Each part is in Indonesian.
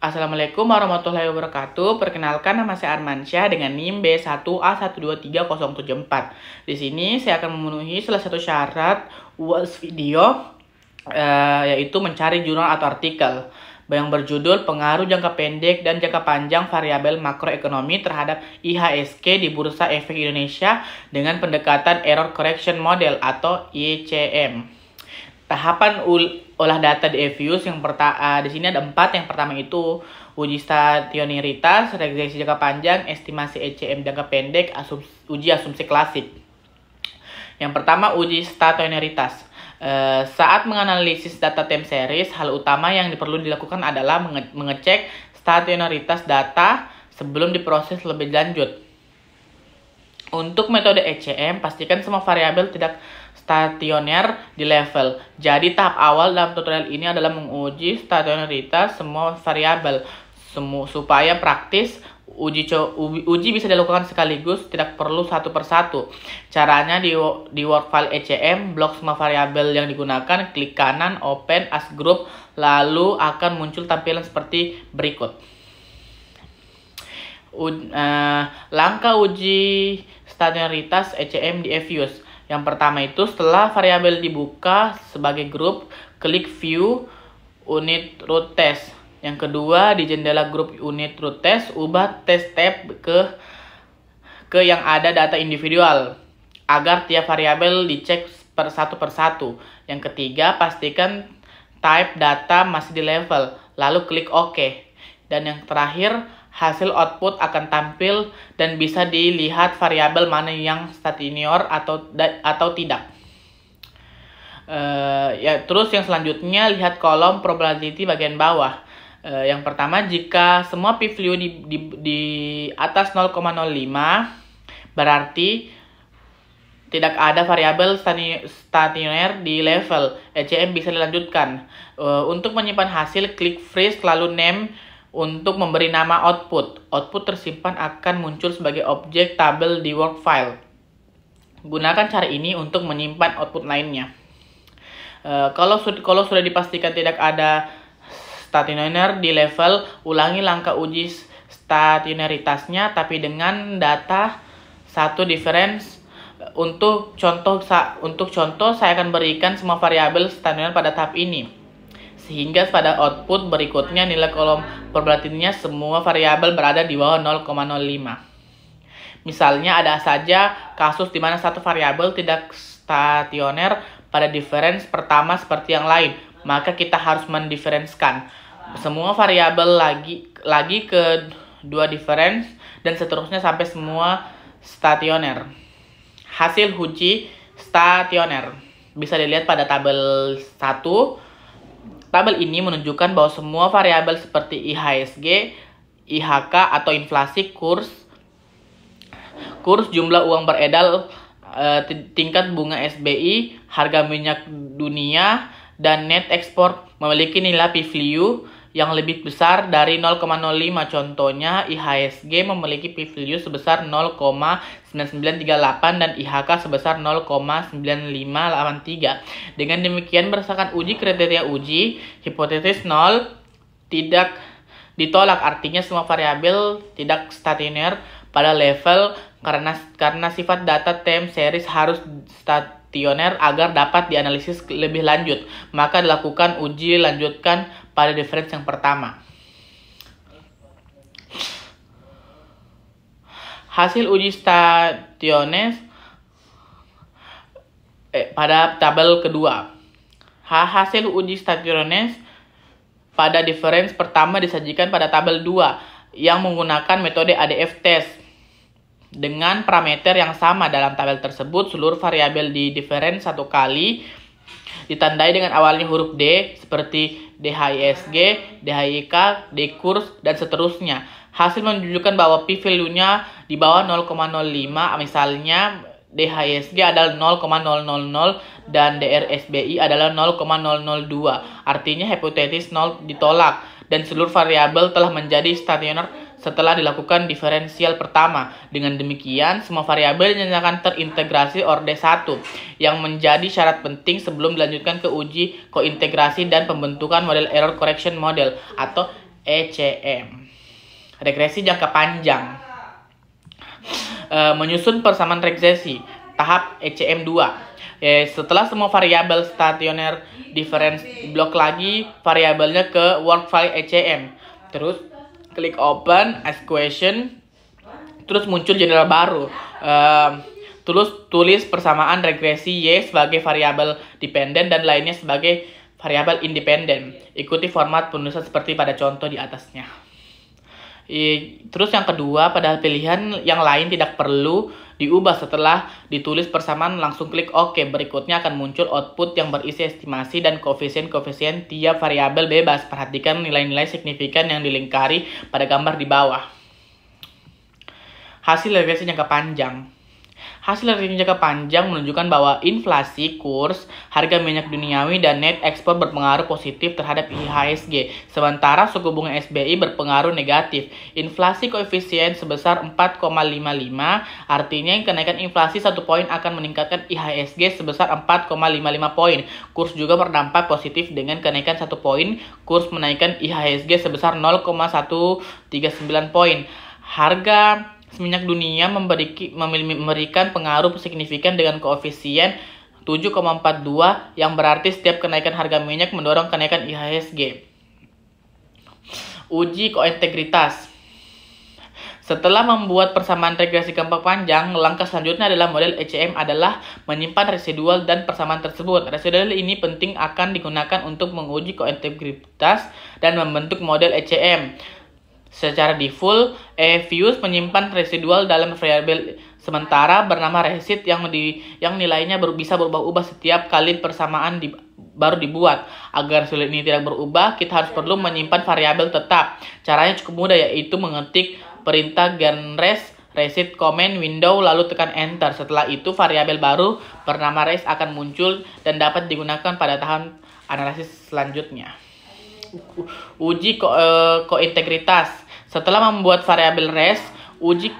Assalamualaikum warahmatullahi wabarakatuh. Perkenalkan, nama saya Armansyah dengan NIM B1A1237074. Di sini saya akan memenuhi salah satu syarat UAS video, yaitu mencari jurnal atau artikel yang berjudul Pengaruh Jangka Pendek dan Jangka Panjang Variabel Makroekonomi terhadap IHSG di Bursa Efek Indonesia dengan pendekatan Error Correction Model atau ECM. Tahapan olah data di EViews di sini ada 4. Yang pertama itu uji stationaritas, regresi jangka panjang, estimasi ECM jangka pendek, uji asumsi klasik. Yang pertama, uji stationaritas. Saat menganalisis data time series, hal utama yang perlu dilakukan adalah mengecek stationaritas data sebelum diproses lebih lanjut. Untuk metode ECM, pastikan semua variabel tidak stasioner di level. Jadi tahap awal dalam tutorial ini adalah menguji stasionaritas semua variabel supaya praktis. Uji bisa dilakukan sekaligus, tidak perlu satu persatu. Caranya di work file ECM, blok semua variabel yang digunakan, klik kanan, open as group, lalu akan muncul tampilan seperti berikut. Langkah uji stasionaritas ECM di EViews. Yang pertama itu, setelah variabel dibuka sebagai grup, klik View Unit Root Test. Yang kedua, di jendela grup Unit Root Test, ubah test tab ke yang ada data individual agar tiap variabel dicek satu persatu. Yang ketiga, pastikan type data masih di level, lalu klik OK. Dan yang terakhir, hasil output akan tampil dan bisa dilihat variabel mana yang stasioner atau tidak. Terus yang selanjutnya, lihat kolom probability bagian bawah. Yang pertama, jika semua p-value di atas 0,05 berarti tidak ada variabel stasioner di level. ECM bisa dilanjutkan. Untuk menyimpan hasil, klik freeze lalu name. Untuk memberi nama output tersimpan akan muncul sebagai objek tabel di work file. Gunakan cara ini untuk menyimpan output lainnya. Kalau sudah dipastikan tidak ada stasioner di level, ulangi langkah uji stasionaritasnya tapi dengan data satu difference. Untuk contoh saya akan berikan semua variabel stasioner pada tahap ini, sehingga pada output berikutnya nilai kolom probability-nya semua variabel berada di bawah 0,05. Misalnya ada saja kasus di mana satu variabel tidak stasioner pada difference pertama seperti yang lain, maka kita harus mendiferenskan semua variabel lagi ke dua difference dan seterusnya sampai semua stasioner. Hasil uji stasioner bisa dilihat pada tabel 1. Tabel ini menunjukkan bahwa semua variabel seperti IHSG, IHK atau inflasi, kurs jumlah uang beredar, tingkat bunga SBI, harga minyak dunia, dan net ekspor memiliki nilai p-value yang lebih besar dari 0,05. Contohnya, IHSG memiliki p-value sebesar 0,9938 dan IHK sebesar 0,9583. Dengan demikian, berdasarkan uji kriteria uji, hipotesis 0 tidak ditolak, artinya semua variabel tidak stasioner pada level karena sifat data time series harus stasioner agar dapat dianalisis lebih lanjut. Maka dilakukan uji lanjutkan pada difference yang pertama. Hasil uji stasioner pada tabel kedua. Hasil uji stasioner pada difference pertama disajikan pada tabel 2 yang menggunakan metode ADF test. Dengan parameter yang sama dalam tabel tersebut, seluruh variabel di difference satu kali ditandai dengan awalnya huruf D seperti DHISG, DHIK, D-kurs, dan seterusnya. Hasil menunjukkan bahwa p-value-nya di bawah 0,05, misalnya DHISG adalah 0,000 dan DRSBI adalah 0,002. Artinya hipotesis 0 ditolak dan seluruh variabel telah menjadi stasioner setelah dilakukan diferensial pertama. Dengan demikian, semua variabel dinyatakan terintegrasi orde 1 yang menjadi syarat penting sebelum dilanjutkan ke uji kointegrasi dan pembentukan model error correction model atau ECM. Regresi jangka panjang. Menyusun persamaan regresi tahap ECM 2. Setelah semua variabel stationer difference blok lagi variabelnya ke work file ECM. Terus klik open as question. Terus muncul jendela baru. Terus tulis persamaan regresi Y sebagai variabel dependen dan lainnya sebagai variabel independen. Ikuti format penulisan seperti pada contoh di atasnya. Terus yang kedua, pada pilihan yang lain tidak perlu diubah setelah ditulis persamaan, langsung klik OK. Berikutnya akan muncul output yang berisi estimasi dan koefisien-koefisien tiap variabel bebas. Perhatikan nilai-nilai signifikan yang dilingkari pada gambar di bawah. Hasil regresi jangka panjang. Hasil regresi jangka panjang menunjukkan bahwa inflasi, kurs, harga minyak duniawi, dan net ekspor berpengaruh positif terhadap IHSG, sementara suku bunga SBI berpengaruh negatif. Inflasi koefisien sebesar 4,55, artinya kenaikan inflasi 1 poin akan meningkatkan IHSG sebesar 4,55 poin. Kurs juga berdampak positif dengan kenaikan 1 poin, kurs menaikkan IHSG sebesar 0,139 poin. Harga minyak dunia memberikan pengaruh signifikan dengan koefisien 7,42 yang berarti setiap kenaikan harga minyak mendorong kenaikan IHSG. Uji kointegritas. Setelah membuat persamaan regresi jangka panjang, langkah selanjutnya adalah model ECM adalah menyimpan residual dan persamaan tersebut. Residual ini penting akan digunakan untuk menguji kointegritas dan membentuk model ECM. Secara default, Fuse menyimpan residual dalam variabel sementara bernama resid yang nilainya bisa berubah-ubah setiap kali persamaan baru dibuat. Agar residual ini tidak berubah, kita harus perlu menyimpan variabel tetap. Caranya cukup mudah, yaitu mengetik perintah genres resid command window lalu tekan enter. Setelah itu variabel baru bernama res akan muncul dan dapat digunakan pada tahap analisis selanjutnya. Uji kointegritas. Setelah membuat variabel res, uji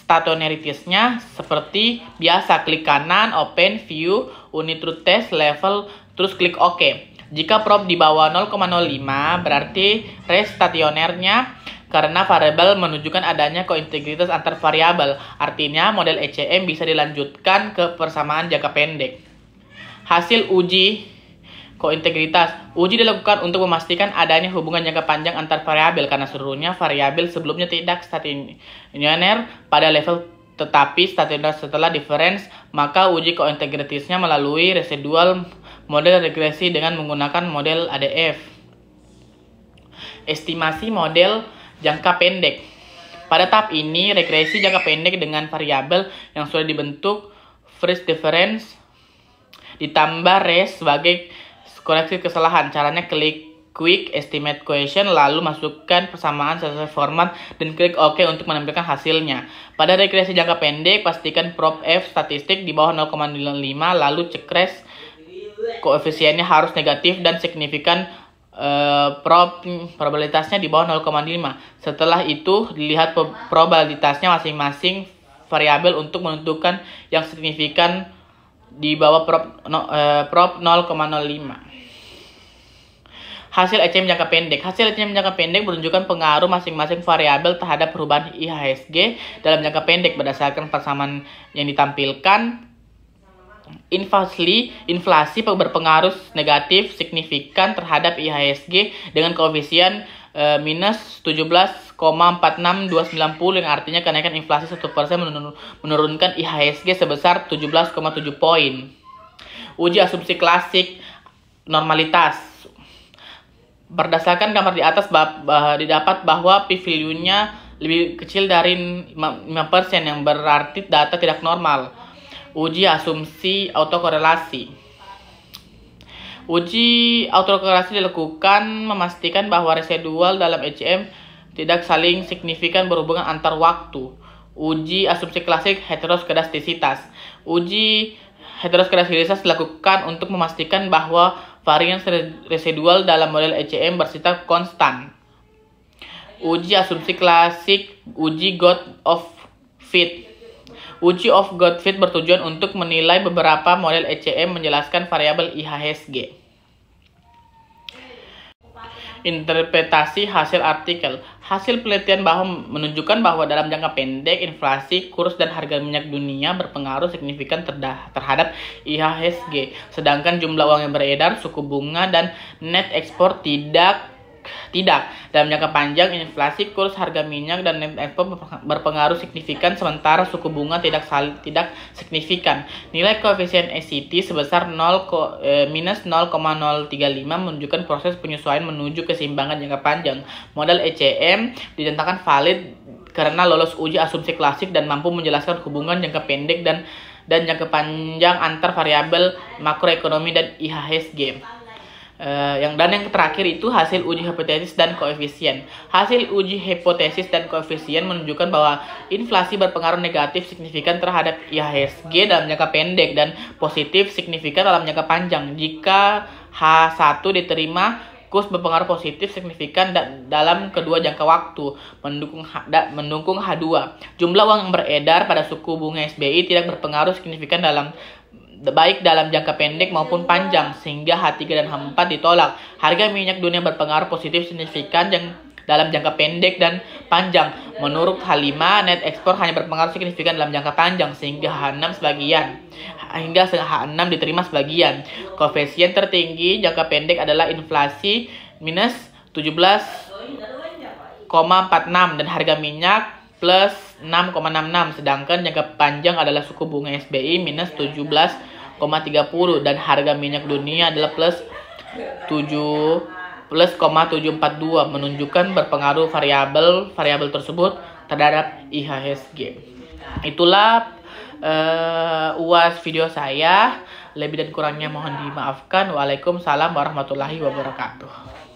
stationaritasnya seperti biasa. Klik kanan, open, view, unit truth test, level, terus klik OK. Jika prop di bawah 0,05 berarti res stationernya karena variabel menunjukkan adanya kointegritas antar variabel. Artinya model ECM bisa dilanjutkan ke persamaan jangka pendek. Hasil uji kointegritas. Uji dilakukan untuk memastikan adanya hubungan jangka panjang antar variabel karena seluruhnya variabel sebelumnya tidak stationer pada level tetapi stationer setelah difference, maka uji kointegritasnya melalui residual model regresi dengan menggunakan model ADF. Estimasi model jangka pendek. Pada tahap ini, regresi jangka pendek dengan variabel yang sudah dibentuk first difference ditambah res sebagai koreksi kesalahan. Caranya klik quick estimate question lalu masukkan persamaan sesuai format dan klik OK untuk menampilkan hasilnya. Pada regresi jangka pendek, pastikan prop F statistik di bawah 0,05 lalu cek res koefisiennya harus negatif dan signifikan probabilitasnya di bawah 0,5. Setelah itu dilihat probabilitasnya masing-masing variabel untuk menentukan yang signifikan di bawah prop 0,05. Hasil ECM jangka pendek. Hasil ECM jangka pendek menunjukkan pengaruh masing-masing variabel terhadap perubahan IHSG dalam jangka pendek berdasarkan persamaan yang ditampilkan. Inflasi berpengaruh negatif signifikan terhadap IHSG dengan koefisien minus 17,46290 yang artinya kenaikan inflasi 1% menurunkan IHSG sebesar 17,7 poin. Uji asumsi klasik normalitas. Berdasarkan gambar di atas didapat bahwa p-value-nya lebih kecil dari 5% yang berarti data tidak normal. Uji asumsi autokorelasi. Uji autokorelasi dilakukan memastikan bahwa residual dalam ECM tidak saling signifikan berhubungan antar waktu. Uji asumsi klasik heteroskedastisitas. Uji heteroskedastisitas dilakukan untuk memastikan bahwa varians residual dalam model ECM bersifat konstan. Uji asumsi klasik, uji God of Fit. Uji of God Fit bertujuan untuk menilai beberapa model ECM menjelaskan variabel IHSG. Interpretasi hasil artikel. Hasil penelitian menunjukkan bahwa dalam jangka pendek, inflasi, kurs, dan harga minyak dunia berpengaruh signifikan terhadap IHSG. Sedangkan jumlah uang yang beredar, suku bunga, dan net ekspor tidak. Dalam jangka panjang, inflasi, kurs, harga minyak, dan net ekspor berpengaruh signifikan, sementara suku bunga tidak signifikan. Nilai koefisien ACT sebesar minus 0,035 menunjukkan proses penyesuaian menuju keseimbangan jangka panjang. Model ECM dinyatakan valid karena lolos uji asumsi klasik dan mampu menjelaskan hubungan jangka pendek dan jangka panjang antar variabel makroekonomi dan IHSG. Yang terakhir itu hasil uji hipotesis dan koefisien. Hasil uji hipotesis dan koefisien menunjukkan bahwa inflasi berpengaruh negatif signifikan terhadap IHSG dalam jangka pendek dan positif signifikan dalam jangka panjang. Jika H1 diterima, kurs berpengaruh positif signifikan dalam kedua jangka waktu, mendukung H2. Jumlah uang yang beredar pada suku bunga SBI tidak berpengaruh signifikan baik dalam jangka pendek maupun panjang, sehingga H3 dan H4 ditolak. Harga minyak dunia berpengaruh positif signifikan dalam jangka pendek dan panjang. Menurut H5, net ekspor hanya berpengaruh signifikan dalam jangka panjang, sehingga H6 diterima sebagian. Koefisien tertinggi jangka pendek adalah inflasi minus 17,46 dan harga minyak plus 6,66, sedangkan jangka panjang adalah suku bunga SBI minus 17,30 dan harga minyak dunia adalah plus 0,742, menunjukkan berpengaruh variabel tersebut terhadap IHSG. Itulah UAS video saya. Lebih dan kurangnya mohon dimaafkan. Waalaikumsalam warahmatullahi wabarakatuh.